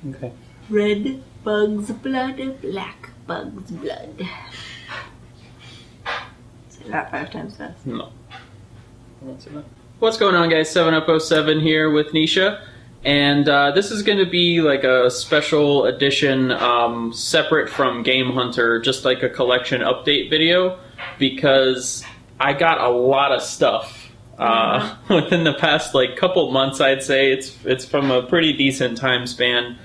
Okay. Red bug's blood, black bug's blood. Say that 5 times fast. No. What's going on, guys? 7up07 here with Nisha. And this is going to be like a special edition separate from Game Hunter, just like a collection update video, because I got a lot of stuff within the past like couple months. I'd say it's from a pretty decent time span.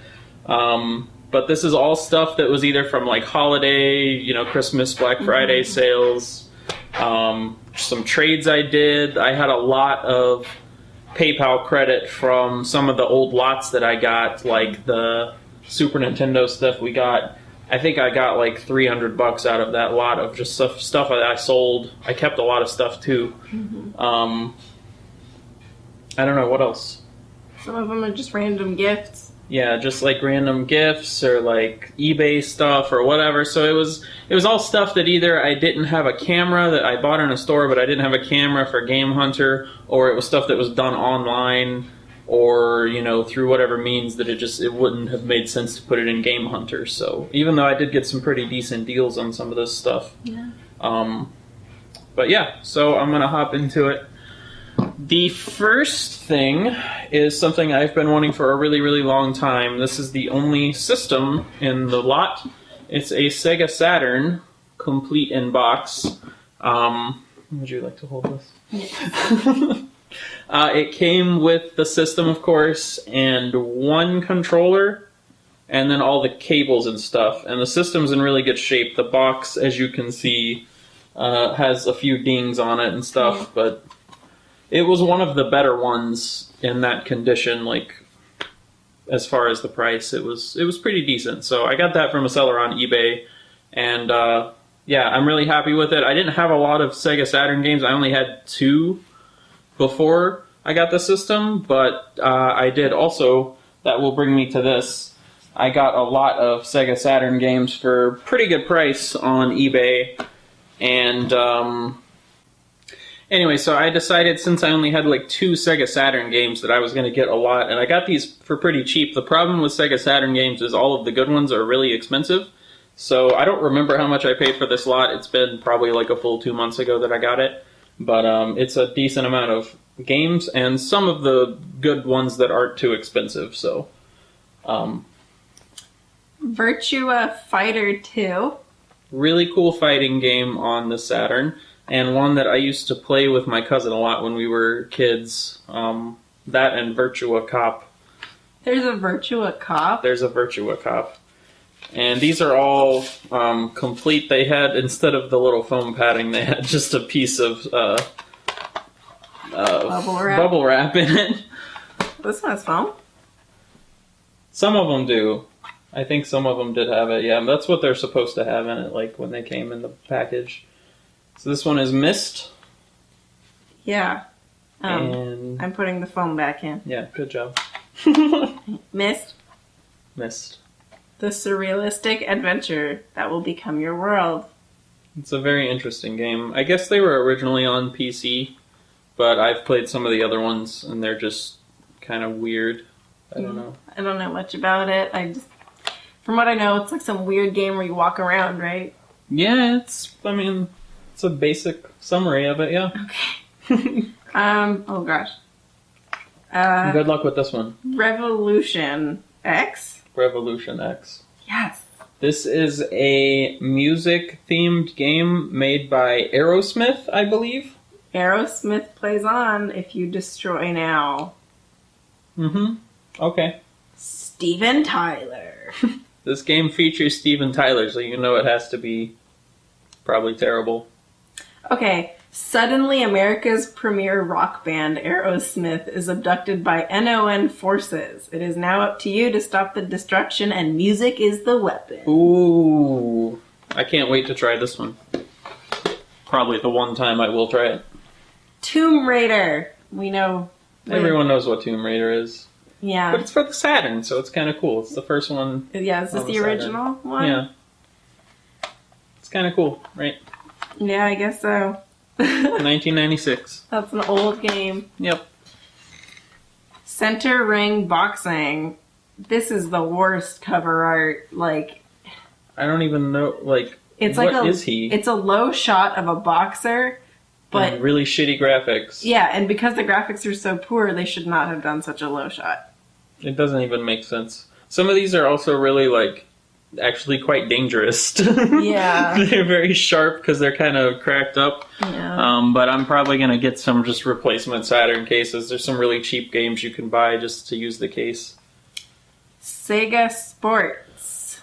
But this is all stuff that was either from like holiday, Christmas, Black Friday sales, some trades I did. I had a lot of PayPal credit from some of the old lots that I got, like the Super Nintendo stuff we got. I think I got like $300 out of that lot of just stuff that I sold. I kept a lot of stuff too. I don't know, what else? Some of them are just random gifts. Yeah, just like random gifts or like eBay stuff or whatever. So it was all stuff that either I didn't have a camera that I bought in a store, but I didn't have a camera for Game Hunter, or it was stuff that was done online, or through whatever means that it wouldn't have made sense to put it in Game Hunter. So even though I did get some pretty decent deals on some of this stuff, but yeah, so I'm gonna hop into it. The first thing is something I've been wanting for a really, really long time. This is the only system in the lot. It's a Sega Saturn, complete in box. Would you like to hold this? Yes. It came with the system, of course, and one controller, and then all the cables and stuff. And the system's in really good shape. The box, as you can see, has a few dings on it and stuff, but it was one of the better ones in that condition. Like, as far as the price, it was pretty decent. So I got that from a seller on eBay, and yeah, I'm really happy with it. I didn't have a lot of Sega Saturn games. I only had 2 before I got the system, but I did also, that will bring me to this. I got a lot of Sega Saturn games for pretty good price on eBay, and anyway, so I decided, since I only had like 2 Sega Saturn games, that I was going to get a lot, and I got these for pretty cheap. The problem with Sega Saturn games is all of the good ones are really expensive, so I don't remember how much I paid for this lot. It's been probably like a full 2 months ago that I got it, but it's a decent amount of games, and some of the good ones that aren't too expensive, so. Virtua Fighter 2. Really cool fighting game on the Saturn. And one that I used to play with my cousin a lot when we were kids. That and Virtua Cop. There's a Virtua Cop? There's a Virtua Cop. And these are all complete. They had, instead of the little foam padding, they had just a piece of bubble wrap in it. This one has foam? Some of them do. I think some of them did have it, yeah. That's what they're supposed to have in it, like when they came in the package. So this one is Mist. Yeah. And I'm putting the foam back in. Yeah, good job. Mist. Mist. The surrealistic adventure that will become your world. It's a very interesting game. I guess they were originally on PC, but I've played some of the other ones, and they're just kind of weird. I don't know. I don't know much about it. From what I know, it's like some weird game where you walk around, right? Yeah, it's a basic summary of it, yeah. Okay. Oh gosh. Good luck with this one. Revolution X? Revolution X. Yes. This is a music-themed game made by Aerosmith, I believe. Aerosmith plays on if you destroy now. Mm-hmm. Okay. Steven Tyler. This game features Steven Tyler, so you know it has to be probably terrible. Okay, suddenly America's premier rock band, Aerosmith, is abducted by NON forces. It is now up to you to stop the destruction, and music is the weapon. Ooh. I can't wait to try this one. Probably the one time I will try it. Tomb Raider. We know. Everyone knows what Tomb Raider is. Yeah. But it's for the Saturn, so it's kind of cool. It's the first one. Yeah, is this the original one? Yeah. It's kind of cool, right? Yeah, I guess so. 1996. That's an old game. Yep. Center Ring Boxing. This is the worst cover art. Like, I don't even know. Like, it's what like is he? It's a low shot of a boxer, but and really shitty graphics. Yeah, and because the graphics are so poor, they should not have done such a low shot. It doesn't even make sense. Some of these are also really like actually quite dangerous. Yeah, they're very sharp because they're kind of cracked up. Yeah. But I'm probably gonna get some just replacement Saturn cases. There's some really cheap games you can buy just to use the case. Sega Sports,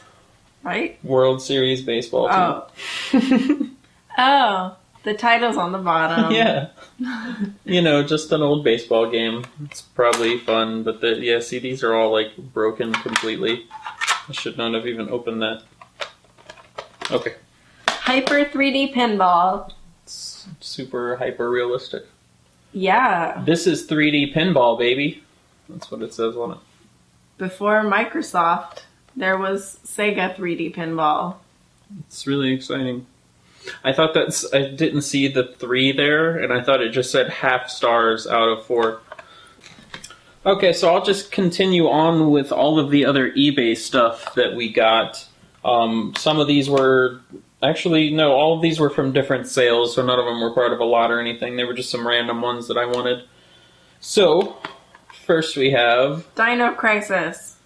right? World Series Baseball team. Oh, the title's on the bottom. Yeah. Just an old baseball game. It's probably fun, but see, these are all like broken completely. I should not have even opened that. Okay. Hyper 3D Pinball. It's super hyper realistic. Yeah. This is 3D pinball, baby. That's what it says on it. Before Microsoft, there was Sega 3D Pinball. It's really exciting. I didn't see the 3 there, and I thought it just said half stars out of 4. Okay, so I'll just continue on with all of the other eBay stuff that we got. Some of these were... Actually, no, all of these were from different sales, so none of them were part of a lot or anything. They were just some random ones that I wanted. So, first we have... Dino Crisis.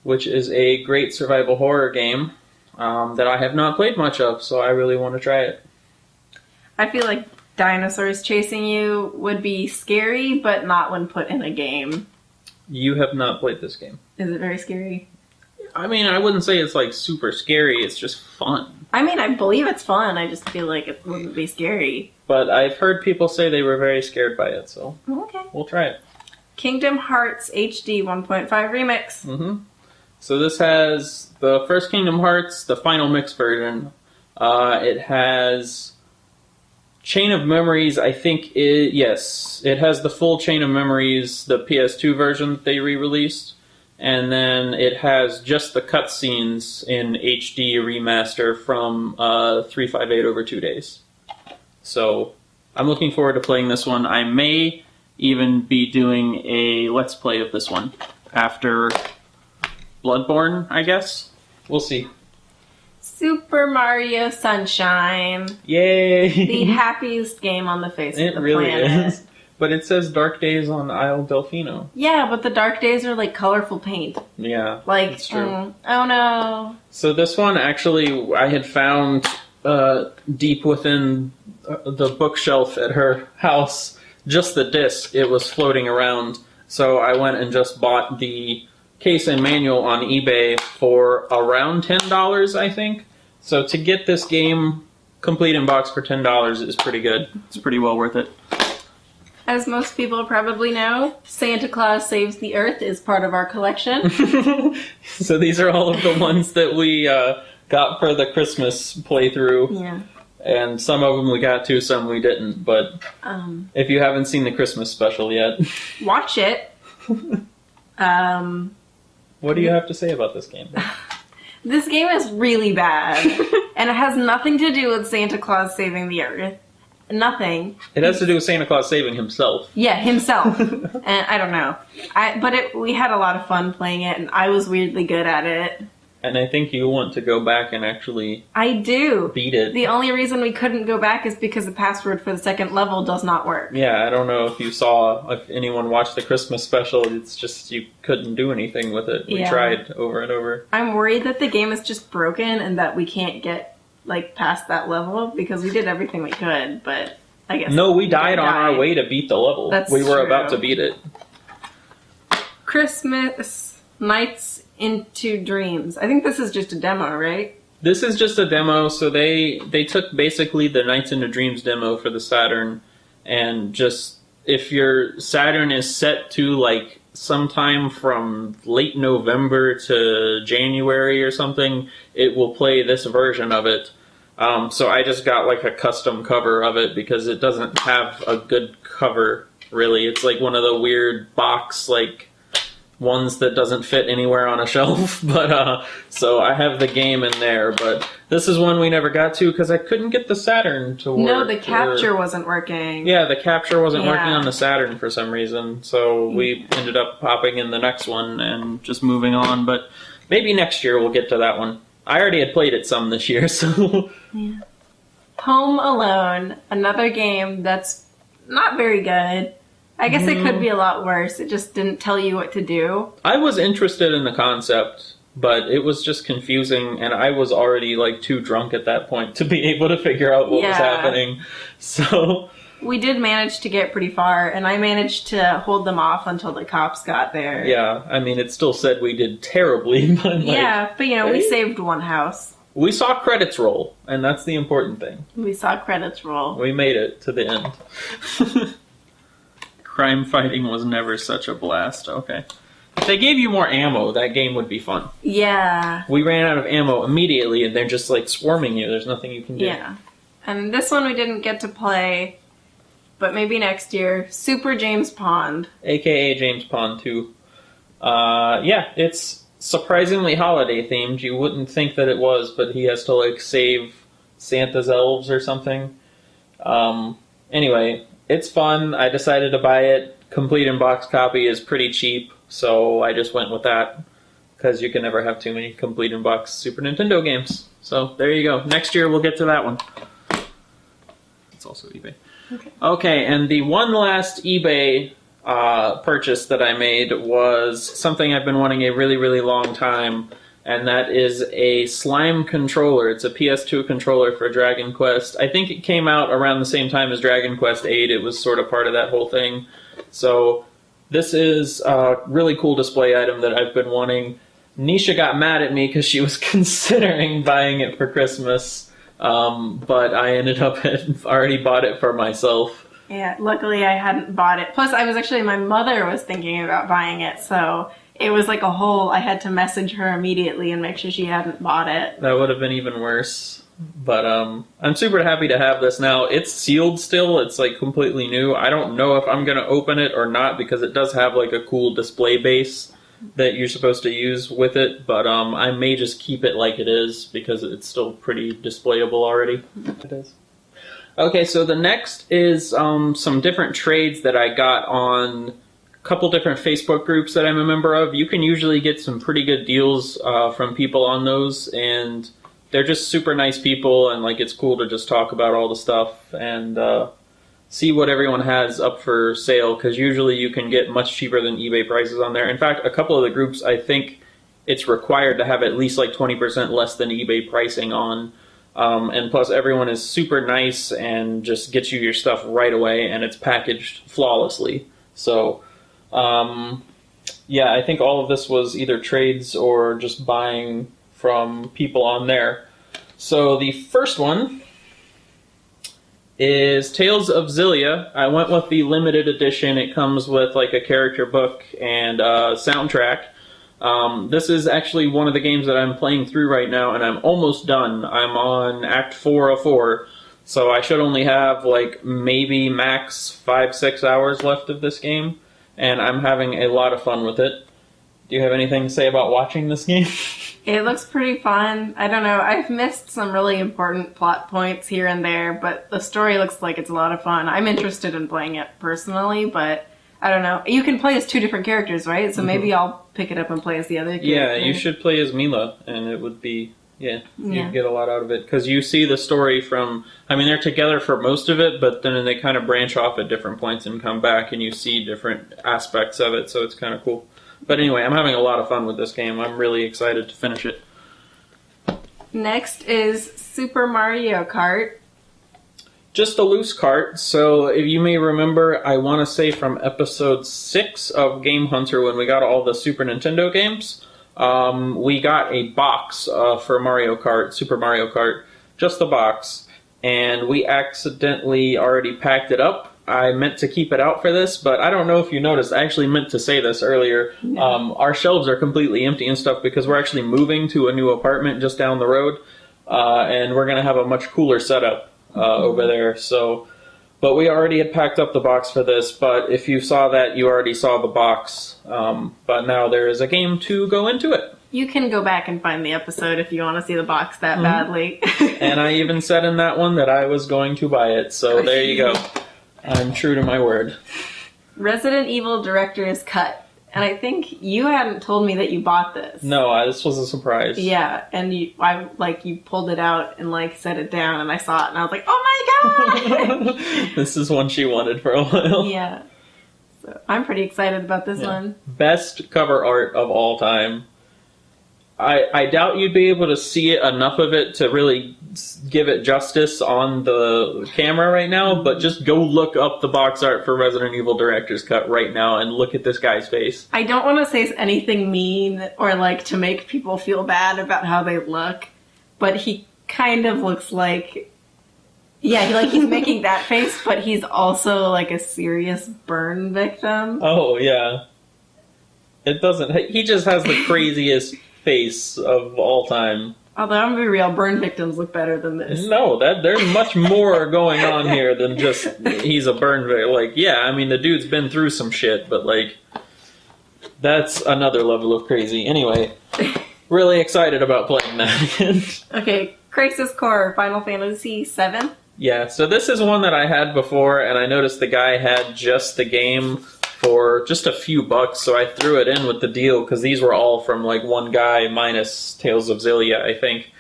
Which is a great survival horror game that I have not played much of, so I really want to try it. I feel like dinosaurs chasing you would be scary, but not when put in a game. You have not played this game. Is it very scary? I mean, I wouldn't say it's like super scary, it's just fun. I mean, I believe it's fun, I just feel like it wouldn't be scary. But I've heard people say they were very scared by it, so Okay. We'll try it. Kingdom Hearts HD 1.5 Remix. Mm-hmm. So this has the first Kingdom Hearts, the final mix version. It has Chain of Memories, I think yes. It has the full Chain of Memories, the PS2 version that they re-released. And then it has just the cutscenes in HD remaster from 358 over 2 days. So I'm looking forward to playing this one. I may even be doing a Let's Play of this one after Bloodborne, I guess. We'll see. Super Mario Sunshine. Yay! The happiest game on the face of the planet. It really is. But it says Dark Days on Isle Delfino. Yeah, but the dark days are like colorful paint. Yeah, like, that's true. Oh no. So this one, actually, I had found deep within the bookshelf at her house, just the disc. It was floating around. So I went and just bought the case and manual on eBay for around $10, I think. So to get this game complete in box for $10 is pretty good. It's pretty well worth it. As most people probably know, Santa Claus Saves the Earth is part of our collection. So these are all of the ones that we got for the Christmas playthrough. Yeah. And some of them we got to, some we didn't. But if you haven't seen the Christmas special yet... Watch it. What do you have to say about this game? This game is really bad. And it has nothing to do with Santa Claus saving the Earth. Nothing. It has to do with Santa Claus saving himself. Yeah, himself. And I don't know. We had a lot of fun playing it, and I was weirdly good at it. And I think you want to go back and actually... I do. Beat it. The only reason we couldn't go back is because the password for the second level does not work. Yeah, I don't know if anyone watched the Christmas special, it's just you couldn't do anything with it. We tried over and over. I'm worried that the game is just broken and that we can't get past that level, because we did everything we could, but I guess... No, we died on our way to beat the level. We were about to beat it. Christmas Nights into Dreams. I think this is just a demo, right? This is just a demo, so they took basically the Nights into Dreams demo for the Saturn, and just, if your Saturn is set to sometime from late November to January or something, it will play this version of it. So I just got a custom cover of it because it doesn't have a good cover, really. It's one of the weird box, ones that doesn't fit anywhere on a shelf. But so I have the game in there. But this is one we never got to because I couldn't get the Saturn to work. No, the capture wasn't working. Yeah, the capture wasn't working Yeah. on the Saturn for some reason. So we ended up popping in the next one and just moving on. But maybe next year we'll get to that one. I already had played it some this year, so... Yeah. Home Alone, another game that's not very good. I guess it could be a lot worse. It just didn't tell you what to do. I was interested in the concept, but it was just confusing, and I was already like too drunk at that point to be able to figure out what was happening. So we did manage to get pretty far, and I managed to hold them off until the cops got there. yeah, I mean, it still said we did terribly, but like, Yeah, but you know, we saved one house. we saw credits roll, and that's the important thing. We saw credits roll. We made it to the end. Crime fighting was never such a blast. Okay. If they gave you more ammo, that game would be fun. Yeah. We ran out of ammo immediately, and they're just like swarming you. There's nothing you can do. Yeah. And this one we didn't get to play, but maybe next year. Super James Pond. AKA James Pond 2. Yeah, it's surprisingly holiday themed. You wouldn't think that it was, but he has to like save Santa's elves or something. Anyway, it's fun. I decided to buy it. Complete in box copy is pretty cheap, so I just went with that because you can never have too many complete in box Super Nintendo games. So there you go. Next year we'll get to that one. It's also eBay. Okay, and the one last eBay purchase that I made was something I've been wanting a really, really long time, and that is a slime controller. It's a PS2 controller for Dragon Quest. I think it came out around the same time as Dragon Quest 8. It was sort of part of that whole thing. So this is a really cool display item that I've been wanting. Nisha got mad at me because she was considering buying it for Christmas, but I ended up had already bought it for myself. Yeah, luckily I hadn't bought it. Plus, my mother was thinking about buying it, so it was like a whole, I had to message her immediately and make sure she hadn't bought it. That would have been even worse. But I'm super happy to have this now. It's sealed still. It's like completely new. I don't know if I'm going to open it or not because it does have like a cool display base that you're supposed to use with it. But I may just keep it like it is because it's still pretty displayable already. It is. Okay, so the next is some different trades that I got on a couple different Facebook groups that I'm a member of. You can usually get some pretty good deals from people on those, and they're just super nice people, and like it's cool to just talk about all the stuff and see what everyone has up for sale, because usually you can get much cheaper than eBay prices on there. In fact, a couple of the groups, I think it's required to have at least like 20% less than eBay pricing on. And plus everyone is super nice and just gets you your stuff right away, and it's packaged flawlessly. So, yeah, I think all of this was either trades or just buying from people on there. So the first one is Tales of Xillia. I went with the limited edition. It comes with like a character book and a soundtrack. This is actually one of the games that I'm playing through right now, and I'm almost done. I'm on Act 4 of 4, so I should only have like maybe max 5-6 hours left of this game, and I'm having a lot of fun with it. Do you have anything to say about watching this game? It looks pretty fun. I don't know. I've missed some really important plot points here and there, but the story looks like it's a lot of fun. I'm interested in playing it personally, but I don't know. You can play as two different characters, right? So maybe I'll pick it up and play as the other character. Yeah, you should play as Mila, and it would be, you'd get a lot out of it. Because you see the story from, I mean, they're together for most of it, but then they kind of branch off at different points and come back, and you see different aspects of it, so it's kind of cool. But anyway, I'm having a lot of fun with this game. I'm really excited to finish it. Next is Super Mario Kart. Just a loose cart. So if you may remember, I want to say from episode 6 of Game Hunter, when we got all the Super Nintendo games, we got a box for Mario Kart, Super Mario Kart, just the box, and we accidentally already packed it up. I meant to keep it out for this, but I don't know if you noticed, I actually meant to say this earlier. No. Our shelves are completely empty and stuff because we're actually moving to a new apartment just down the road, and we're going to have a much cooler setup over there. So But we already had packed up the box for this, but if you saw that, you already saw the box. But now there is a game to go into it. You can go back and find the episode if you want to see the box that badly. And I even said in that one that I was going to buy it, so there you go. I'm true to my word. Resident Evil Director's Cut. And I think you hadn't told me that you bought this. No, this was a surprise. Yeah, and you pulled it out and set it down, and I saw it, and I was like, oh my god! This is one she wanted for a while. Yeah. So I'm pretty excited about this one. Best cover art of all time. I doubt you'd be able to see it enough of it to really give it justice on the camera right now, but just go look up the box art for Resident Evil Director's Cut right now and look at this guy's face. I don't want to say anything mean or to make people feel bad about how they look, but he kind of looks like... Yeah, he's making that face, but he's also a serious burn victim. Oh, yeah. It doesn't... He just has the craziest face of all time. Although, I'm gonna be real, burn victims look better than this. No, there's much more going on here than just he's a burn victim. The dude's been through some shit, but that's another level of crazy. Anyway, really excited about playing that again. Okay, Crisis Core, Final Fantasy VII. Yeah, so this is one that I had before, and I noticed the guy had just the game for just a few bucks, so I threw it in with the deal, because these were all from one guy minus Tales of Xillia, I think.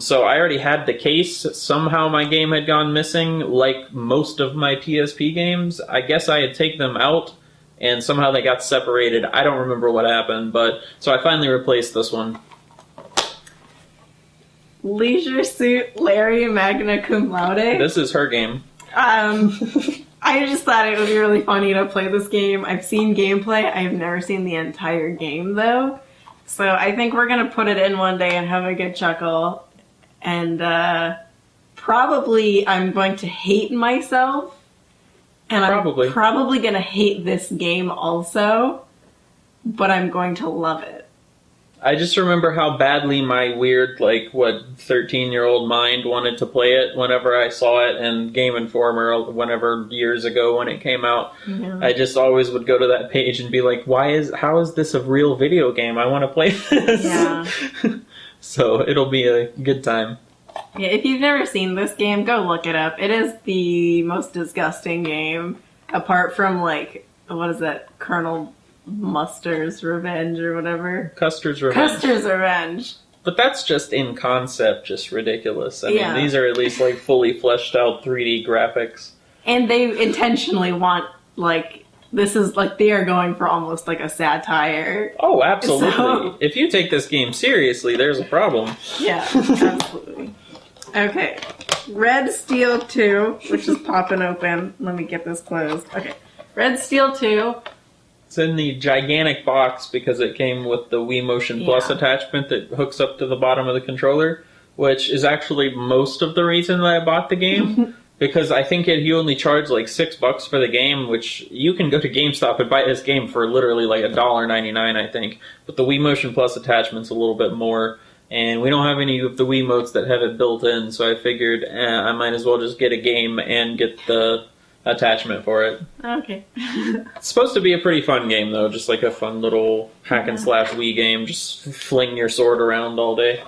So I already had the case. Somehow my game had gone missing, like most of my PSP games. I guess I had taken them out, and somehow they got separated. I don't remember what happened, but so I finally replaced this one. Leisure Suit Larry Magna Cum Laude. This is her game. I just thought it would be really funny to play this game. I've seen gameplay. I've never seen the entire game, though. So I think we're going to put it in one day and have a good chuckle. And probably I'm going to hate myself. And I'm probably going to hate this game also. But I'm going to love it. I just remember how badly my weird, 13-year-old mind wanted to play it whenever I saw it in Game Informer, whenever years ago when it came out. Yeah. I just always would go to that page and be like, how is this a real video game? I want to play this. Yeah. So it'll be a good time. Yeah, if you've never seen this game, go look it up. It is the most disgusting game, apart from, what is that, Colonel Mustard's Revenge or whatever. Custer's Revenge. Custer's Revenge. But that's just in concept, just ridiculous. I mean, Yeah. these are at least fully fleshed out 3D graphics. And they intentionally want, this is, they are going for almost a satire. Oh, absolutely. So- If you take this game seriously, there's a problem. Yeah, absolutely. Okay. Red Steel 2, which is popping open. Let me get this closed. Okay. Red Steel 2. It's in the gigantic box because it came with the Wii Motion Plus Yeah. attachment that hooks up to the bottom of the controller, which is actually most of the reason that I bought the game. Because I think you only charge $6 for the game, which you can go to GameStop and buy this game for literally $1.99, I think. But the Wii Motion Plus attachment's a little bit more, and we don't have any of the Wiimotes that have it built in, so I figured I might as well just get a game and get the attachment for it. Okay. It's supposed to be a pretty fun game, though, just a fun little hack and slash Wii game, just fling your sword around all day.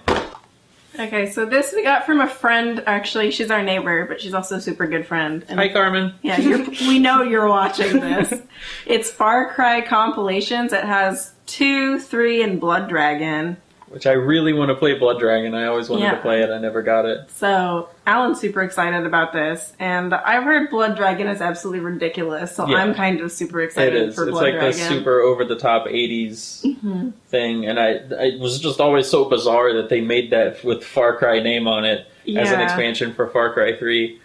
Okay, so this we got from a friend. Actually, she's our neighbor, but she's also a super good friend. And Hi, Carmen. yeah, we know you're watching this. It's Far Cry compilations. It has 2, 3, and Blood Dragon. Which I really want to play Blood Dragon. I always wanted to Yeah. play it. I never got it. So Alan's super excited about this, and I've heard Blood Dragon is absolutely ridiculous. So Yeah. I'm kind of super It excited is. for It's Blood Dragon. the super over-the-top 80s thing, and it was just always so bizarre that they made that with Far Cry name on it as an Yeah. expansion for Far Cry 3.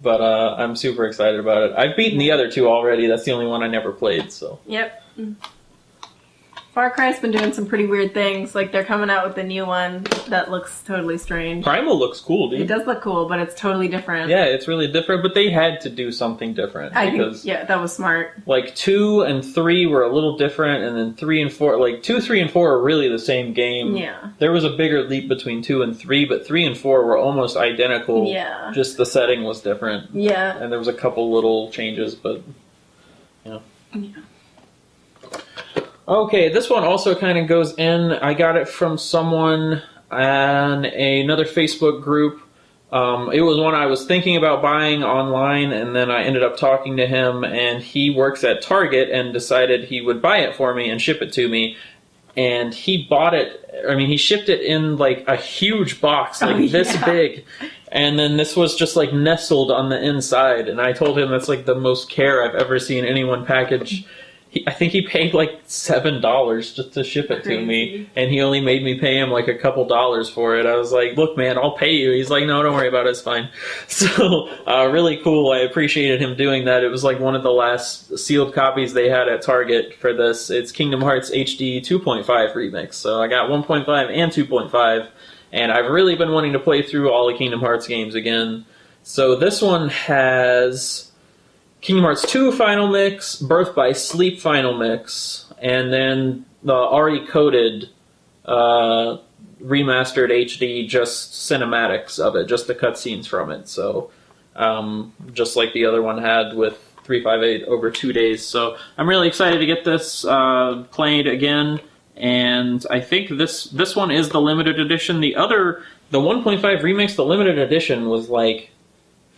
But I'm super excited about it. I've beaten the other two already. That's the only one I never played, so... Yep. Far Cry's been doing some pretty weird things. Like, they're coming out with a new one that looks totally strange. Primal looks cool, dude. It does look cool, but it's totally different. Yeah, it's really different, but they had to do something different. I think, yeah, that was smart. Like, 2 and 3 were a little different, and then 3 and 4... Like, 2, 3, and 4 are really the same game. Yeah. There was a bigger leap between 2 and 3, but 3 and 4 were almost identical. Yeah. Just the setting was different. Yeah. And there was a couple little changes, but... Yeah. Okay, this one also kind of goes in. I got it from someone on another Facebook group. It was one I was thinking about buying online, and then I ended up talking to him, and he works at Target and decided he would buy it for me and ship it to me. And he bought it, I mean, he shipped it in like a huge box, like this big. And then this was just like nestled on the inside. And I told him that's like the most care I've ever seen anyone package. I think he paid like $7 just to ship it to me, and he only made me pay him like a couple dollars for it. I was like, look, man, I'll pay you. He's like, no, don't worry about it. It's fine. So really cool. I appreciated him doing that. It was like one of the last sealed copies they had at Target for this. It's Kingdom Hearts HD 2.5 Remix. So I got 1.5 and 2.5, and I've really been wanting to play through all the Kingdom Hearts games again. So this one has... Kingdom Hearts 2 Final Mix, Birth by Sleep Final Mix, and then the already coded remastered HD just cinematics of it, just the cutscenes from it. So just like the other one had with 358 over 2 days. So I'm really excited to get this played again, and I think this one is the limited edition. The 1.5 Remix, the limited edition was like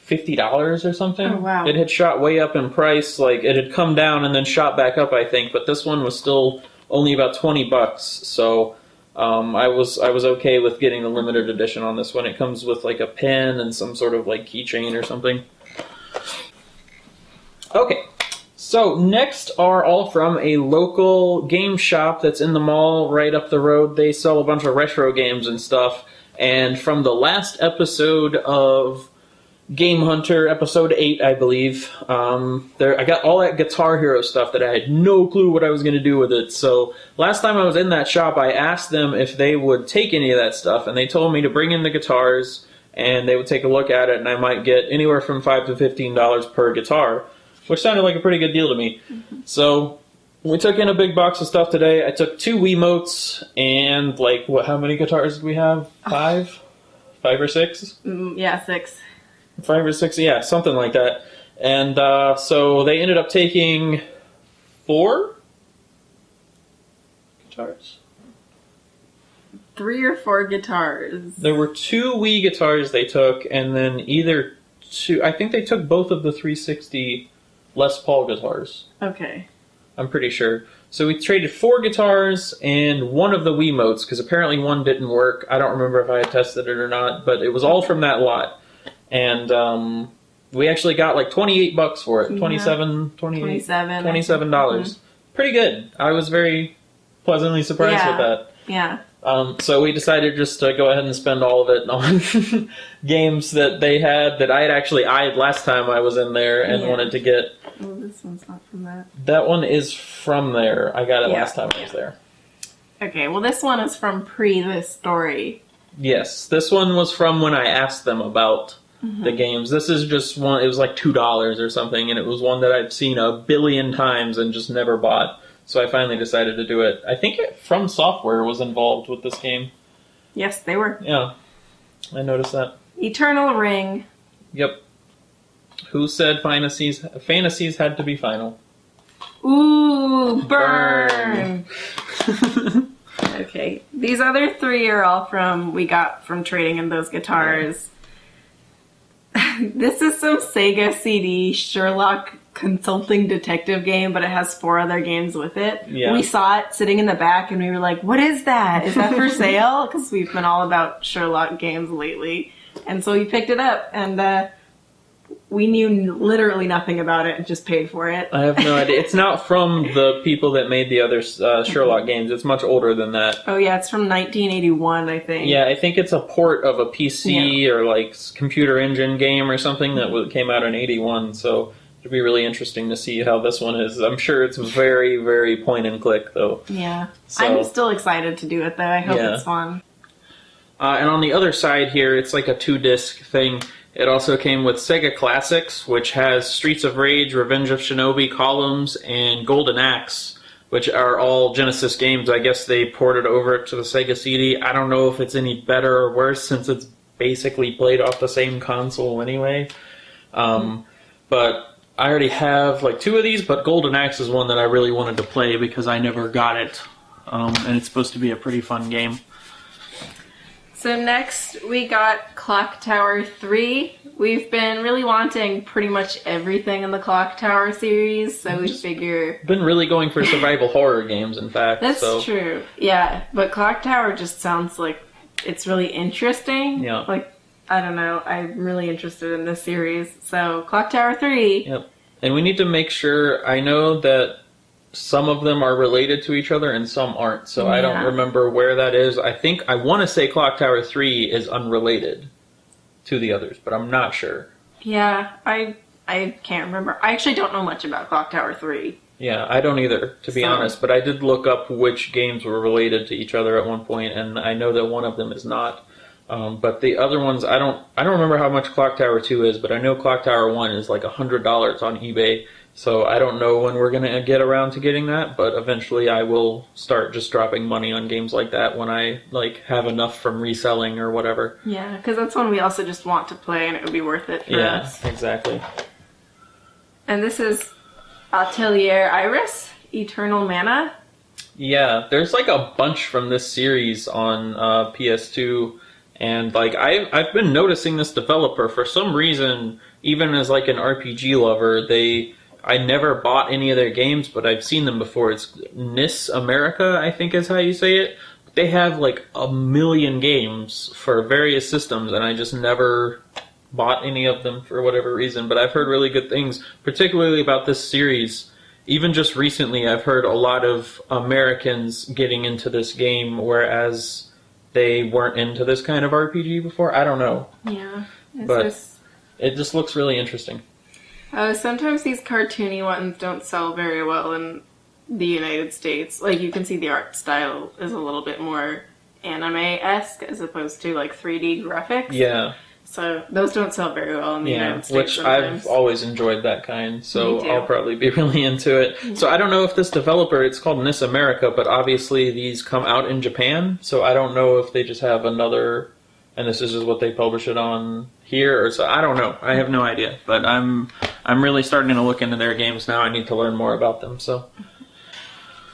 $50 or something. Oh, wow. It had shot way up in price. Like, it had come down and then shot back up, I think, but this one was still only about $20. So I was okay with getting the limited edition on this one. It comes with like a pen and some sort of like keychain or something. Okay, so next are all from a local game shop that's in the mall right up the road. They sell a bunch of retro games and stuff. And from the last episode of Game Hunter, episode 8, I believe. I got all that Guitar Hero stuff that I had no clue what I was going to do with it. So last time I was in that shop, I asked them if they would take any of that stuff, and they told me to bring in the guitars, and they would take a look at it, and I might get anywhere from $5 to $15 per guitar, which sounded like a pretty good deal to me. Mm-hmm. So we took in a big box of stuff today. I took 2 Wiimotes, and like, how many guitars did we have? 5? 5 or 6? Yeah, 6. 5 or 6, yeah, something like that. And so they ended up taking 4 guitars? 3 or 4 guitars. There were 2 Wii guitars they took, and then either 2... I think they took both of the 360 Les Paul guitars. Okay. I'm pretty sure. So we traded 4 guitars and 1 of the Wiimotes, because apparently 1 didn't work. I don't remember if I had tested it or not, but it was all from that lot. And we actually got like $28 for it. $27. Mm-hmm. Pretty good. I was very pleasantly surprised with that. Yeah. So we decided just to go ahead and spend all of it on games that they had that I had actually eyed last time I was in there and wanted to get. Oh, this one's not from that. That one is from there. I got it last time I was there. Okay, well this one is from this story. Yes, this one was from when I asked them about the games. This is just one, it was like $2 or something, and it was one that I've seen a billion times and just never bought. So I finally decided to do it. I think From Software was involved with this game. Yes, they were. Yeah, I noticed that. Eternal Ring. Yep. Who said fantasies had to be final? Ooh, burn! Okay, these other 3 are all we got from trading in those guitars. This is some Sega CD Sherlock consulting detective game, but it has 4 other games with it. Yeah. We saw it sitting in the back and we were like, what is that? Is that for sale? Because we've been all about Sherlock games lately. And so we picked it up, and we knew literally nothing about it and just paid for it. I have no idea. It's not from the people that made the other Sherlock games. It's much older than that. Oh yeah, it's from 1981, I think. Yeah, I think it's a port of a PC or like computer engine game or something that came out in 81. So It'll be really interesting to see how this one is. I'm sure it's very, very point and click, though. Yeah. So, I'm still excited to do it, though. I hope Yeah. it's fun. And on the other side here, it's like a 2-disc thing. It also came with Sega Classics, which has Streets of Rage, Revenge of Shinobi, Columns, and Golden Axe, which are all Genesis games. I guess they ported over to the Sega CD. I don't know if it's any better or worse since it's basically played off the same console anyway. But I already have like 2 of these, but Golden Axe is one that I really wanted to play because I never got it. And it's supposed to be a pretty fun game. So next we got Clock Tower 3. We've been really wanting pretty much everything in the Clock Tower series, so we figure... Been really going for survival horror games, in fact. That's true. Yeah, but Clock Tower just sounds like it's really interesting. Yeah. Like, I don't know, I'm really interested in this series. So, Clock Tower 3. Yep. And we need to make sure, I know that some of them are related to each other and some aren't, so I don't remember where that is. I want to say Clock Tower 3 is unrelated to the others, but I'm not sure. Yeah, I can't remember. I actually don't know much about Clock Tower 3. Yeah, I don't either, to be honest, but I did look up which games were related to each other at one point, and I know that one of them is not. But the other ones, I don't remember how much Clock Tower 2 is, but I know Clock Tower 1 is like $100 on eBay. So I don't know when we're going to get around to getting that, but eventually I will start just dropping money on games like that when I like have enough from reselling or whatever. Yeah, because that's one we also just want to play and it would be worth it for us. Yeah, exactly. And this is Atelier Iris, Eternal Mana. Yeah, there's like a bunch from this series on PS2, and like I've been noticing this developer for some reason, even as like an RPG lover, I never bought any of their games, but I've seen them before. It's NIS America, I think is how you say it. They have like 1 million games for various systems, and I just never bought any of them for whatever reason. But I've heard really good things, particularly about this series. Even just recently, I've heard a lot of Americans getting into this game, whereas they weren't into this kind of RPG before. I don't know. Yeah. It just looks really interesting. Sometimes these cartoony ones don't sell very well in the United States. Like, you can see the art style is a little bit more anime-esque as opposed to, like, 3D graphics. Yeah. So, those don't sell very well in the United States which sometimes. I've always enjoyed that kind, so Me too. I'll probably be really into it. So I don't know if this developer, it's called NIS America, but obviously these come out in Japan, so I don't know if they just have another... And this is just what they publish it on here, or so I don't know. I have no idea, but I'm really starting to look into their games now. I need to learn more about them. So,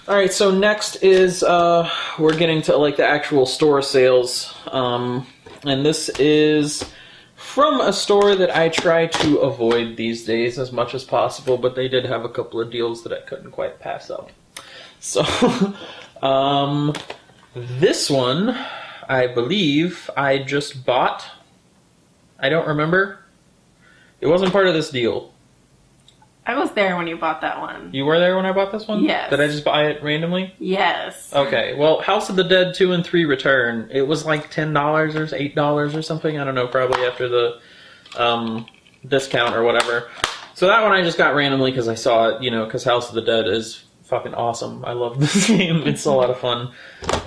all right. So next is we're getting to like the actual store sales, and this is from a store that I try to avoid these days as much as possible, but they did have a couple of deals that I couldn't quite pass up. So, this one. I believe I just bought. I don't remember. It wasn't part of this deal. I was there when you bought that one. You were there when I bought this one? Yes. Did I just buy it randomly? Yes. Okay. Well, House of the Dead 2 and 3 Return. It was like $10 or $8 or something. I don't know. Probably after the discount or whatever. So that one I just got randomly because I saw it. Because House of the Dead is fucking awesome. I love this game. It's a lot of fun.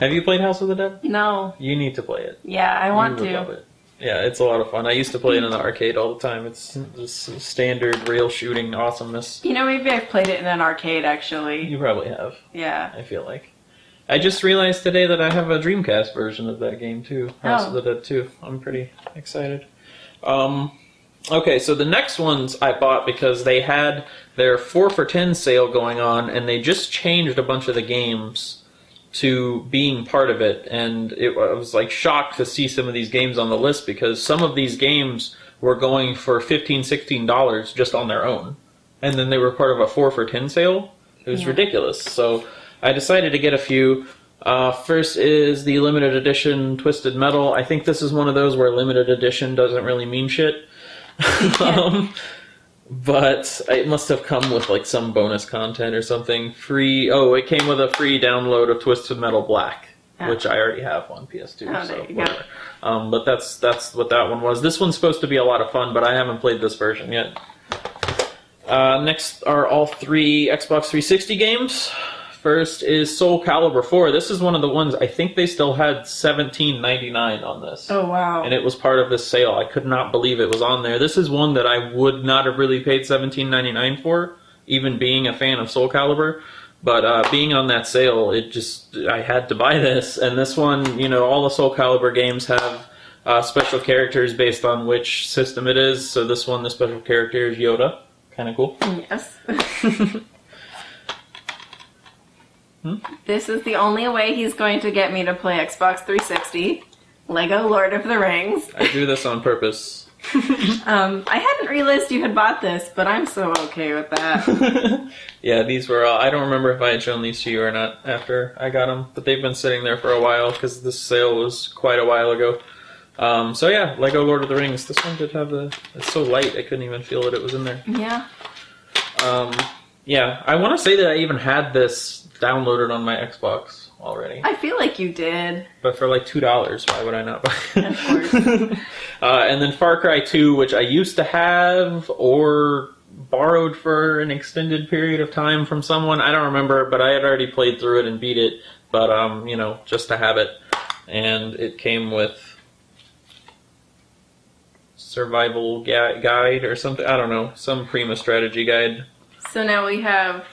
Have you played House of the Dead? No. You need to play it. Yeah, I want You would to. love it. Yeah, it's a lot of fun. I used to play it in the arcade all the time. It's just standard rail shooting awesomeness. Maybe I've played it in an arcade, actually. You probably have. Yeah. I feel like. I just realized today that I have a Dreamcast version of that game, too. House of the Dead 2. I'm pretty excited. Okay, so the next ones I bought because they had their 4 for $10 sale going on, and they just changed a bunch of the games to being part of it, and I was like shocked to see some of these games on the list because some of these games were going for $15, $16 just on their own, and then they were part of a 4 for $10 sale. It was ridiculous. So I decided to get a few. First is the limited edition Twisted Metal. I think this is one of those where limited edition doesn't really mean shit. But it must have come with like some bonus content or something. Free. Oh, it came with a free download of Twisted Metal Black, which I already have on PS2. So whatever. But that's what that one was. This one's supposed to be a lot of fun, but I haven't played this version yet. Next are all 3 Xbox 360 games. First is Soul Calibur 4. This is one of the ones, I think they still had $17.99 on this. Oh, wow. And it was part of this sale. I could not believe it was on there. This is one that I would not have really paid $17.99 for, even being a fan of Soul Calibur. But being on that sale, I had to buy this. And this one, all the Soul Calibur games have special characters based on which system it is. So this one, the special character is Yoda. Kind of cool. Yes. This is the only way he's going to get me to play Xbox 360. Lego Lord of the Rings. I do this on purpose. I hadn't realized you had bought this, but I'm so okay with that. Yeah, these were all... I don't remember if I had shown these to you or not after I got them, but they've been sitting there for a while because this sale was quite a while ago. So yeah, Lego Lord of the Rings. This one did have the... It's so light, I couldn't even feel that it was in there. Yeah. Yeah, I want to say that I even had this downloaded on my Xbox already. I feel like you did. But for like $2, why would I not buy it? Of course. And then Far Cry 2, which I used to have or borrowed for an extended period of time from someone. I don't remember, but I had already played through it and beat it. But, just to have it. And it came with survival guide or something. I don't know. Some Prima strategy guide. So now we have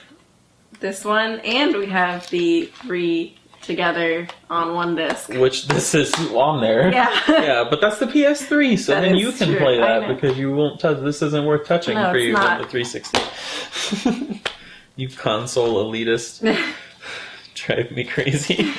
this one, and we have the 3 together on one disc. Which this is on there. Yeah. Yeah, but that's the PS3, so then you can play that because you won't touch. This isn't worth touching for you on the 360. You console elitist. Drive me crazy.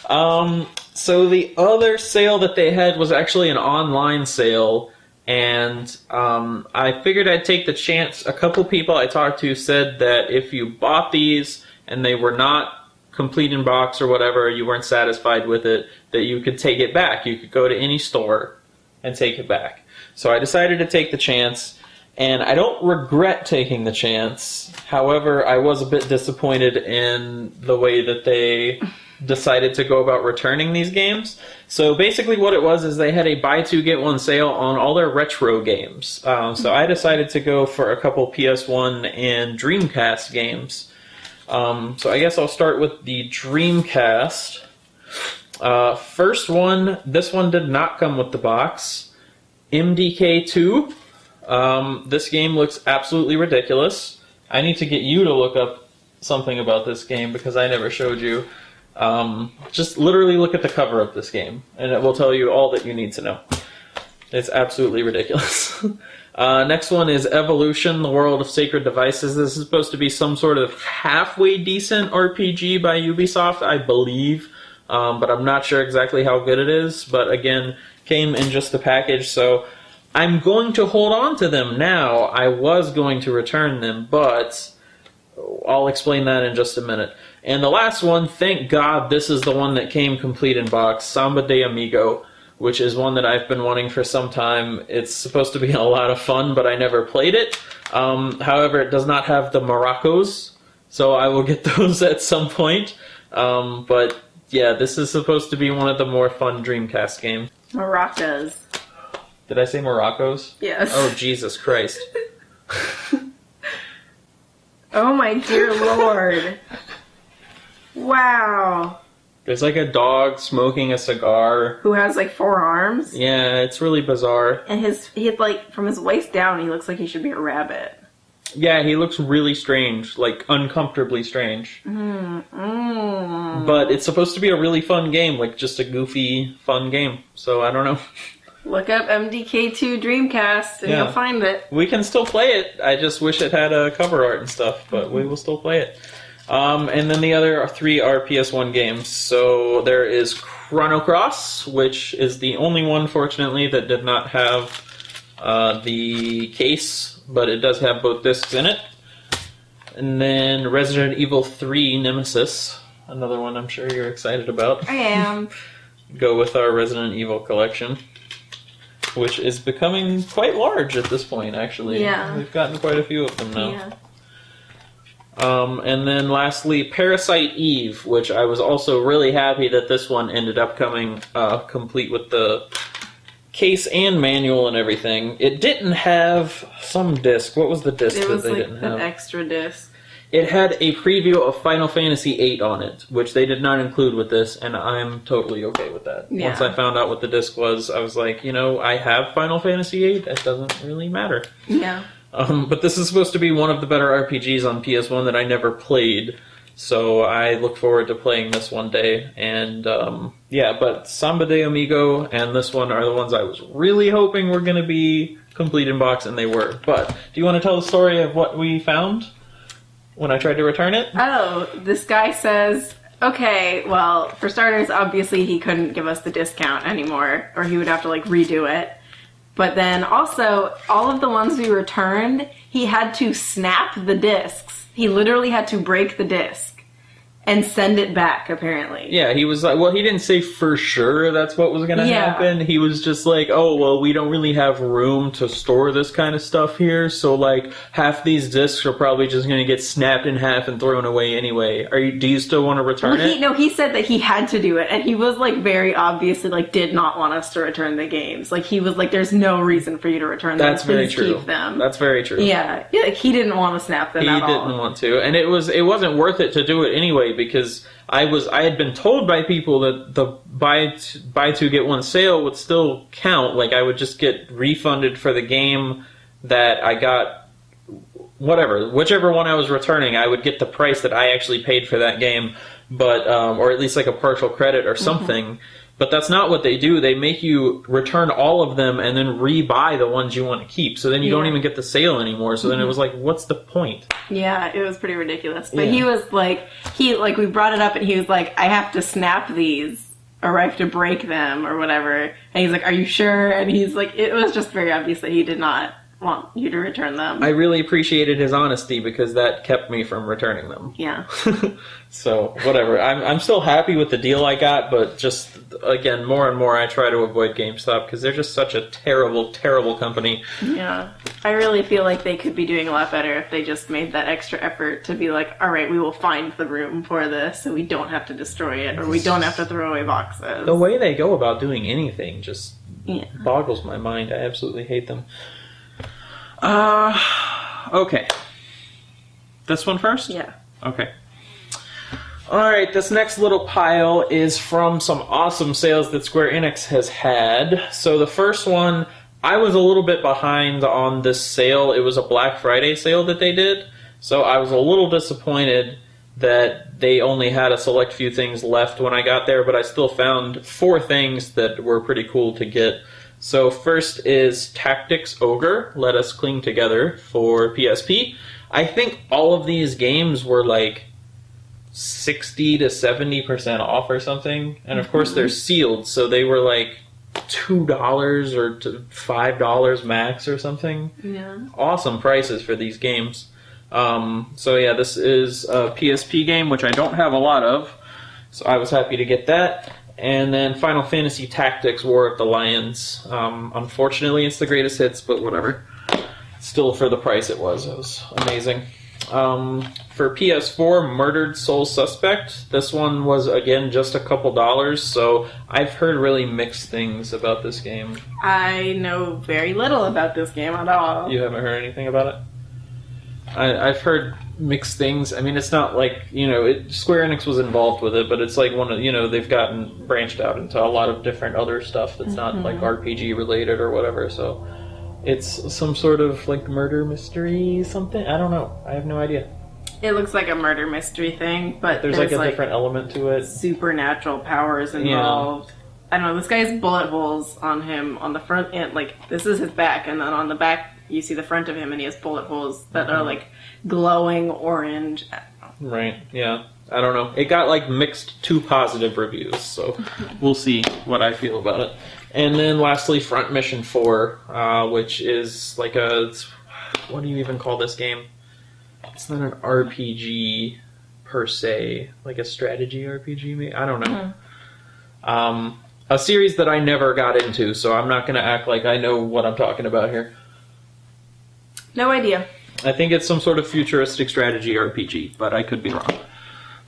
So the other sale that they had was actually an online sale. And I figured I'd take the chance. A couple people I talked to said that if you bought these and they were not complete in box or whatever, you weren't satisfied with it, that you could take it back. You could go to any store and take it back. So I decided to take the chance, and I don't regret taking the chance. However, I was a bit disappointed in the way that they decided to go about returning these games. So basically what it was is they had a buy two get one sale on all their retro games. So I decided to go for a couple PS1 and Dreamcast games. So I guess I'll start with the Dreamcast. First one, this one did not come with the box. MDK2. This game looks absolutely ridiculous. I need to get you to look up something about this game because I never showed you. Just literally look at the cover of this game, and it will tell you all that you need to know. It's absolutely ridiculous. Next one is Evolution, the World of Sacred Devices. This is supposed to be some sort of halfway decent RPG by Ubisoft, I believe, but I'm not sure exactly how good it is. But again, came in just the package, so I'm going to hold on to them now. I was going to return them, but I'll explain that in just a minute. And the last one, thank God this is the one that came complete in box, Samba de Amigo, which is one that I've been wanting for some time. It's supposed to be a lot of fun, but I never played it. However, it does not have the maracas, so I will get those at some point. But yeah, this is supposed to be one of the more fun Dreamcast games. Maracas. Did I say maracas? Yes. Oh, Jesus Christ. Oh my dear Lord. Wow. There's like a dog smoking a cigar. Who has like 4 arms. Yeah, it's really bizarre. And he had like, from his waist down, he looks like he should be a rabbit. Yeah, he looks really strange, like uncomfortably strange. But it's supposed to be a really fun game, like just a goofy, fun game. So I don't know. Look up MDK2 Dreamcast and you'll find it. We can still play it. I just wish it had a cover art and stuff, but we will still play it. And then the other 3 are PS1 games. So there is Chrono Cross, which is the only one, fortunately, that did not have the case, but it does have both discs in it. And then Resident Evil 3 Nemesis, another one I'm sure you're excited about. I am. Go with our Resident Evil collection, which is becoming quite large at this point, actually. Yeah. We've gotten quite a few of them now. Yeah. And then lastly, Parasite Eve, which I was also really happy that this one ended up coming complete with the case and manual and everything. It didn't have some disc. What was the disc It that was they like didn't an have? extra disc. It had a preview of Final Fantasy VIII on it, which they did not include with this, and I'm totally okay with that. Yeah. Once I found out what the disc was, I was like, I have Final Fantasy VIII. It doesn't really matter. Yeah. But this is supposed to be one of the better RPGs on PS1 that I never played, so I look forward to playing this one day. And but Samba de Amigo and this one are the ones I was really hoping were going to be complete in box, and they were. But do you want to tell the story of what we found when I tried to return it? Oh, this guy says, okay, well, for starters, obviously he couldn't give us the discount anymore, or he would have to redo it. But then also, all of the ones we returned, he had to snap the discs. He literally had to break the disc and send it back, apparently. Yeah, he was like, well, he didn't say for sure that's what was going to happen. He was just like, oh, well, we don't really have room to store this kind of stuff here, so half these discs are probably just going to get snapped in half and thrown away anyway. Do you still want to return it? No, he said that he had to do it, and he was very obviously did not want us to return the games. He was like, there's no reason for you to return them. That's very true. Keep them. That's very true. Yeah, he didn't want to snap them at all. He didn't want to, and it wasn't worth it to do it anyway, because I had been told by people that the buy two get one sale would still count. I would just get refunded for the game that I got, whichever one I was returning, I would get the price that I actually paid for that game, but or at least a partial credit or something. Mm-hmm. But that's not what they do. They make you return all of them and then re-buy the ones you want to keep. So then you don't even get the sale anymore. So then it was what's the point? Yeah, it was pretty ridiculous. But he was we brought it up and he was like, I have to snap these or I have to break them or whatever. And he's like, are you sure? And he's like, it was just very obvious that he did not want you to return them. I really appreciated his honesty because that kept me from returning them. Yeah. So, whatever. I'm still happy with the deal I got, but just, again, more and more I try to avoid GameStop because they're just such a terrible, terrible company. Yeah. I really feel like they could be doing a lot better if they just made that extra effort to be like, all right, we will find the room for this so we don't have to destroy it or we don't have to throw away boxes. The way they go about doing anything just boggles my mind. I absolutely hate them. Okay. This one first? Yeah. Okay. Alright, this next little pile is from some awesome sales that Square Enix has had. So the first one, I was a little bit behind on this sale. It was a Black Friday sale that they did. So I was a little disappointed that they only had a select few things left when I got there, but I still found 4 things that were pretty cool to get. So first is Tactics Ogre, Let Us Cling Together for PSP. I think all of these games were 60 to 70% off or something. And of course they're sealed, so they were $2 or $5 max or something. Yeah. Awesome prices for these games. So yeah, this is a PSP game, which I don't have a lot of. So I was happy to get that. And then Final Fantasy Tactics War of the Lions. Unfortunately, it's the greatest hits, but whatever. Still, for the price it was amazing. For PS4, Murdered Soul Suspect. This one was, again, just a couple dollars, so I've heard really mixed things about this game. I know very little about this game at all. You haven't heard anything about it? I've heard mixed things. I mean, it's not Square Enix was involved with it, but it's one of, they've gotten branched out into a lot of different other stuff that's not RPG related or whatever, so it's some sort of murder mystery something. I don't know. I have no idea. It looks like a murder mystery thing, but there's a different element to it. Supernatural powers involved. Yeah. I don't know, this guy has bullet holes on him on the front end, this is his back, and then on the back you see the front of him and he has bullet holes that are glowing orange. Right, yeah. I don't know. It got mixed to positive reviews, so we'll see what I feel about it. And then lastly, Front Mission 4, which is what do you even call this game? It's not an RPG per se, a strategy RPG maybe? I don't know. A series that I never got into, so I'm not going to act like I know what I'm talking about here. No idea. I think it's some sort of futuristic strategy RPG, but I could be wrong.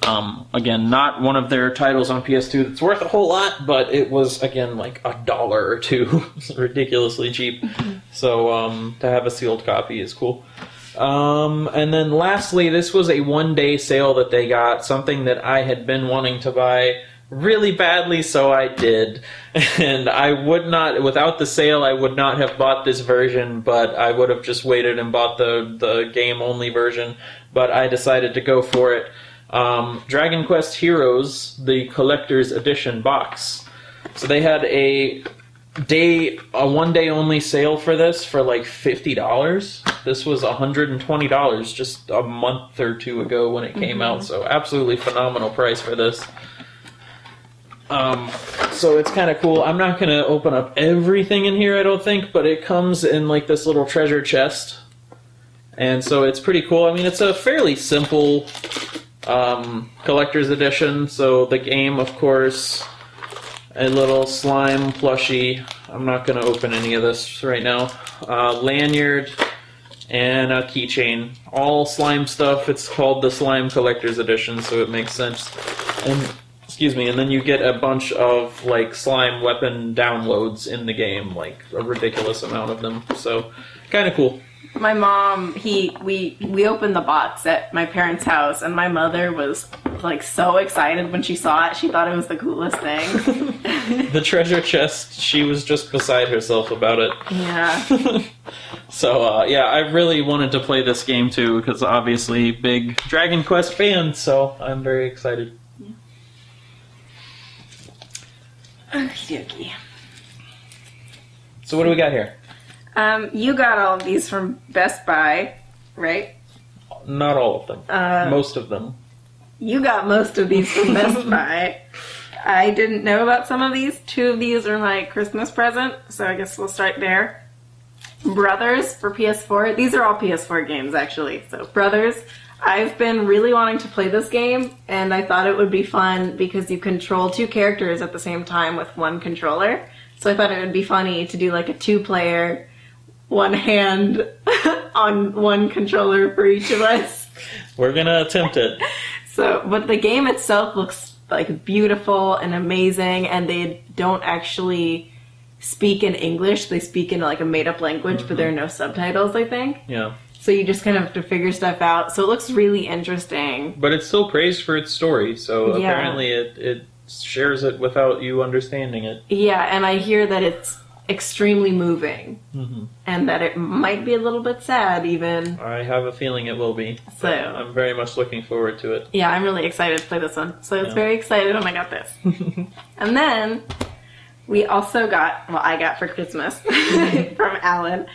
Again, not one of their titles on PS2 that's worth a whole lot, but it was, again, like $1 or $2. Ridiculously cheap. So to have a sealed copy is cool. And then lastly, this was a one-day sale that they got, something that I had been wanting to buy really badly, so I did. And I would not, without the sale, I would not have bought this version, but I would have just waited and bought the game-only version, but I decided to go for it. Dragon Quest Heroes, the Collector's Edition box. So they had a one-day only sale for this for like $50. This was $120 just a month or two ago when it came out, so absolutely phenomenal price for this. So it's kind of cool. I'm not going to open up everything in here, I don't think, but it comes in like this little treasure chest. And so it's pretty cool. I mean, it's a fairly simple collector's edition. So the game, of course, a little slime plushie. I'm not going to open any of this right now. Lanyard and a keychain. All slime stuff. It's called the Slime Collector's Edition, so it makes sense. And excuse me, and then you get a bunch of like slime weapon downloads in the game, like a ridiculous amount of them. So kind of cool. My mom, we opened the box at my parents' house, and my mother was like so excited when she saw it. She thought it was the coolest thing. The treasure chest, she was just beside herself about it. Yeah. So yeah, I really wanted to play this game too, because obviously big Dragon Quest fan, so I'm very excited. Okie dokie. So what do we got here? You got all of these from Best Buy, right? Not all of them. Most of them. You got most of these from Best Buy. I didn't know about some of these. 2 of these are my Christmas present, so I guess we'll start there. Brothers for PS4. These are all PS4 games, actually. So, Brothers. I've been really wanting to play this game, and I thought it would be fun because you control 2 characters at the same time with 1 controller. So I thought it would be funny to do like a 2-player, 1 hand on 1 controller for each of us. We're gonna attempt it. So, but the game itself looks like beautiful and amazing, and they don't actually speak in English. They speak in like a made-up language, but there are no subtitles, I think. Yeah. So you just kind of have to figure stuff out. So it looks really interesting. But it's still praised for its story, so Yeah. apparently it shares it without you understanding it. Yeah, and I hear that it's extremely moving. Mm-hmm. And that it might be a little bit sad, even. I have a feeling it will be. So I'm very much looking forward to it. Yeah, I'm really excited to play this one. So I was very excited when I got this. And then we also got, well, I got for Christmas from Alan,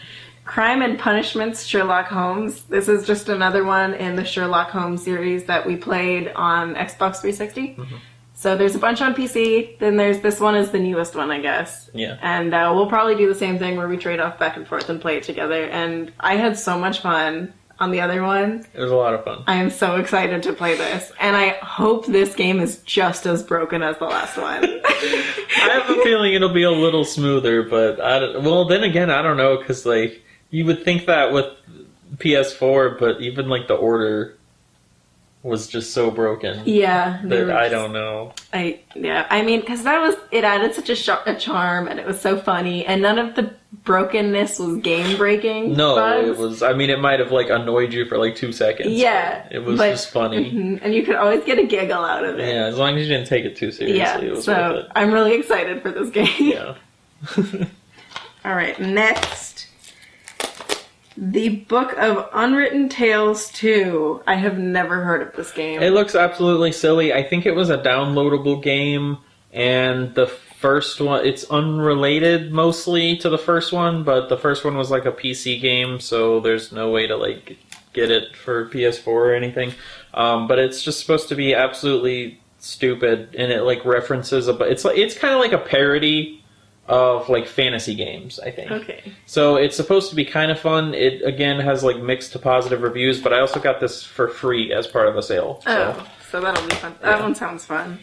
Crime and Punishment's Sherlock Holmes. This is just another one in the Sherlock Holmes series that we played on Xbox 360. Mm-hmm. So there's a bunch on PC, then there's this one is the newest one, I guess. Yeah. And we'll probably do the same thing where we trade off back and forth and play it together. And I had so much fun on the other one. It was a lot of fun. I am so excited to play this. And I hope this game is just as broken as the last one. I have a feeling it'll be a little smoother, but well, then again, I don't know, because like, you would think that with PS4, but even like the order was just so broken. Yeah. That I don't know. I mean, because it added such a charm, and it was so funny, and none of the brokenness was game breaking. No, bugs. it was, I mean, it might have like annoyed you for like 2 seconds. Yeah. It was just funny. Mm-hmm, and you could always get a giggle out of it. Yeah, as long as you didn't take it too seriously. Yeah, it was so worth it. I'm really excited for this game. Yeah. Alright, next. The Book of Unwritten Tales 2. I have never heard of this game. It looks absolutely silly. I think it was a downloadable game, and the first one, it's unrelated mostly to the first one, but the first one was like a PC game, so there's no way to like get it for PS4 or anything. But it's just supposed to be absolutely stupid, and it like references it's kind of like a parody of like fantasy games, I think. Okay. So it's supposed to be kind of fun. It again has like mixed to positive reviews, but I also got this for free as part of a sale. So that'll be fun. That one sounds fun.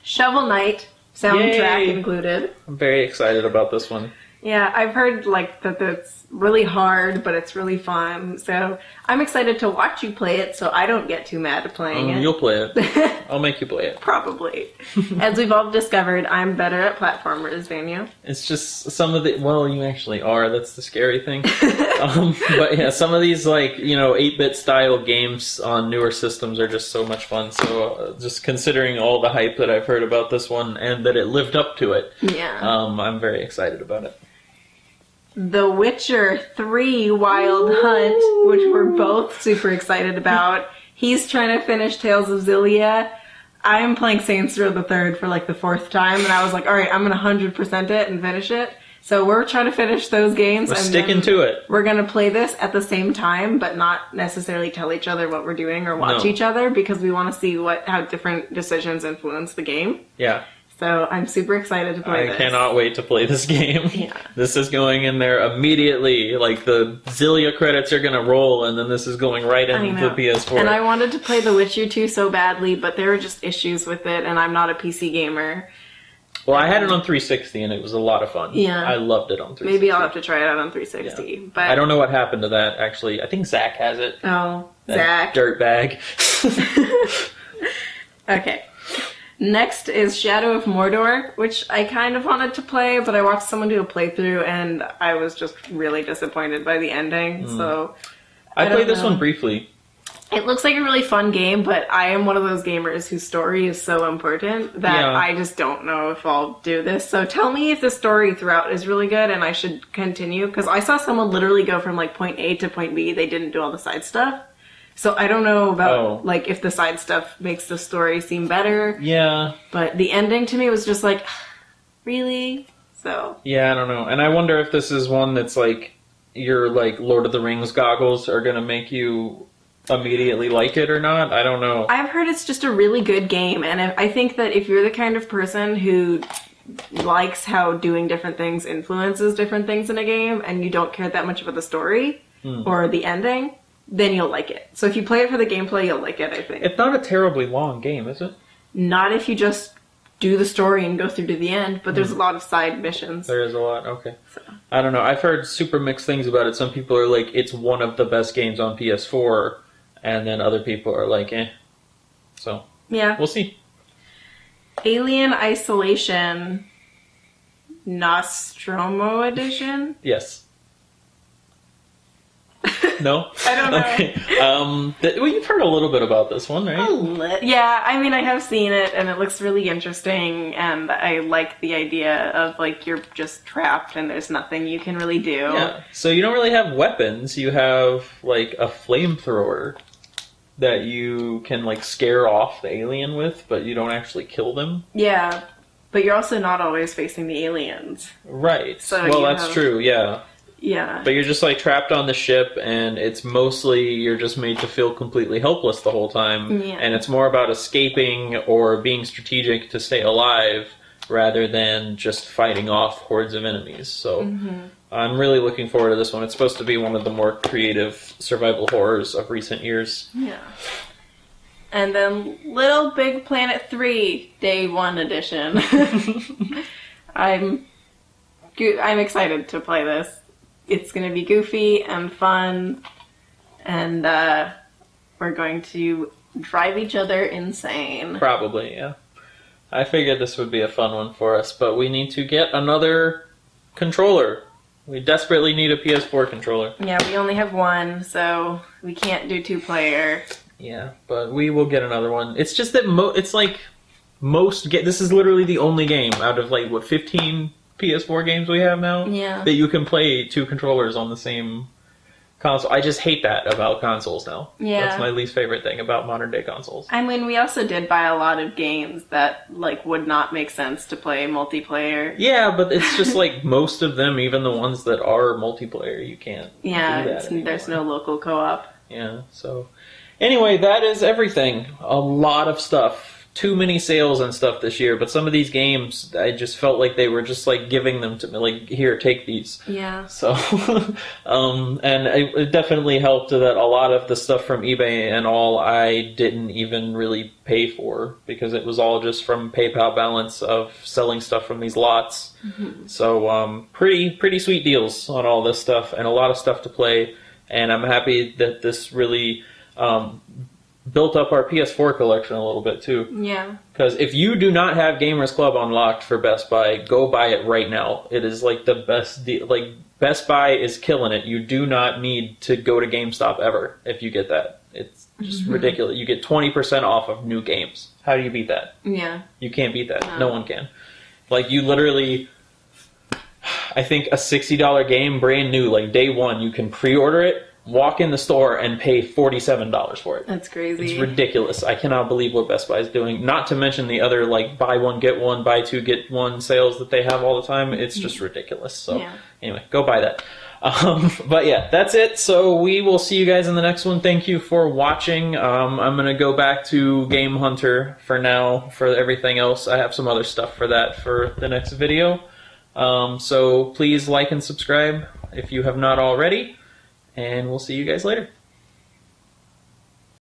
Shovel Knight, soundtrack Yay! included. I'm very excited about this one. Yeah, I've heard like that it's really hard, but it's really fun. So I'm excited to watch you play it so I don't get too mad at playing it. You'll play it. I'll make you play it. Probably. As we've all discovered, I'm better at platformers than you. It's just some of the... Well, you actually are. That's the scary thing. But yeah, some of these, like, 8-bit style games on newer systems are just so much fun. So just considering all the hype that I've heard about this one and that it lived up to it, I'm very excited about it. The Witcher 3 Wild Hunt, which we're both super excited about. He's trying to finish Tales of Xillia. I'm playing Saints Row the Third for like the 4th time, and I was like, alright, I'm gonna 100% it and finish it. So we're trying to finish those games. We're sticking to it. We're gonna play this at the same time, but not necessarily tell each other what we're doing or watch each other, because we want to see how different decisions influence the game. Yeah. So I'm super excited to play this. I cannot wait to play this game. Yeah. This is going in there immediately. Like, the Xillia credits are going to roll, and then this is going right into the PS4. And I wanted to play The Witcher 2 so badly, but there were just issues with it, and I'm not a PC gamer. Well, I had it on 360, and it was a lot to Yeah. I loved it on 360. Maybe I'll have to try it out on 360. Yeah. But I don't know what happened to that, actually. I think Zach has it. Oh, That Zach. dirtbag. Okay. Next is Shadow of Mordor, which I kind of wanted to play, but I watched someone do a playthrough, and I was just really disappointed by the ending, so... I played this one briefly. It looks like a really fun game, but I am one of those gamers whose story is so important that I just don't know if I'll do this. So tell me if the story throughout is really good and I should continue, because I saw someone literally go from like point A to point B. They didn't do all the side stuff. So I don't know about like if the side stuff makes the story seem better. Yeah. But the ending to me was just like, really? So. Yeah, I don't know. And I wonder if this is one that's like, your like Lord of the Rings goggles are going to make you immediately like it or not. I don't know. I've heard it's just a really good game, and I think that if you're the kind of person who likes how doing different things influences different things in a game, and you don't care that much about the story or the ending, then you'll like it. So if you play it for the gameplay, you'll like it, I think. It's not a terribly long game, is it? Not if you just do the story and go through to the end, but there's a lot of side missions. There is a lot, okay. So. I don't know. I've heard super mixed things about it. Some people are like, it's one of the best games on PS4, and then other people are like, eh. So, yeah. We'll see. Alien Isolation Nostromo Edition? Yes. No? I don't know. Okay. Well, you've heard a little bit about this one, right? Yeah, I mean, I have seen it, and it looks really interesting, and I like the idea of, like, you're just trapped, and there's nothing you can really do. Yeah. So you don't really have weapons. You have, like, a flamethrower that you can, like, scare off the alien with, but you don't actually kill them. Yeah, but you're also not always facing the aliens. Right. So well, that's true, yeah. Yeah. But you're just, like, trapped on the ship, and it's mostly, you're just made to feel completely helpless the whole time. Yeah. And it's more about escaping or being strategic to stay alive rather than just fighting off hordes of enemies. So I'm really looking forward to this one. It's supposed to be one of the more creative survival horrors of recent years. Yeah. And then Little Big Planet 3 Day 1 Edition. I'm excited to play this. It's going to be goofy and fun, and we're going to drive each other insane. Probably, yeah. I figured this would be a fun one for us, but we need to get another controller. We desperately need a PS4 controller. Yeah, we only have one, so we can't do 2-player. Yeah, but we will get another one. It's just that it's like this is literally the only game out of like, 15 PS4 games we have now that you can play 2 controllers on the same console. I just hate that about consoles now. Yeah. That's my least favorite thing about modern day consoles. I mean, we also did buy a lot of games that like would not make sense to play multiplayer. Yeah, but it's just like most of them, even the ones that are multiplayer, you can't do that anymore. There's no local co-op. Yeah, so anyway, that is everything. A lot of stuff too many sales and stuff this year, but some of these games, I just felt like they were just like giving them to me, like, here, take these. Yeah. So, and it definitely helped that a lot of the stuff from eBay and all I didn't even really pay for because it was all just from PayPal balance of selling stuff from these lots. Mm-hmm. So, pretty sweet deals on all this stuff and a lot of stuff to play. And I'm happy that this really built up our PS4 collection a little bit too. Yeah. Because if you do not have Gamers Club unlocked for Best Buy, go buy it right now. It is like the best deal. Like, Best Buy is killing it. You do not need to go to GameStop ever if you get that. It's just ridiculous. You get 20% off of new games. How do you beat that? Yeah. You can't beat that. No one can. Like, you literally, I think a $60 game, brand new, like day one, you can pre-order it, walk in the store, and pay $47 for it. That's crazy. It's ridiculous. I cannot believe what Best Buy is doing. Not to mention the other, like, buy one, get one, buy two, get one sales that they have all the time. It's just ridiculous. So, anyway, go buy that. But yeah, that's it. So we will see you guys in the next one. Thank you for watching. I'm going to go back to Game Hunter for now. For everything else, I have some other stuff for that for the next video. So please like and subscribe if you have not already. And we'll see you guys later.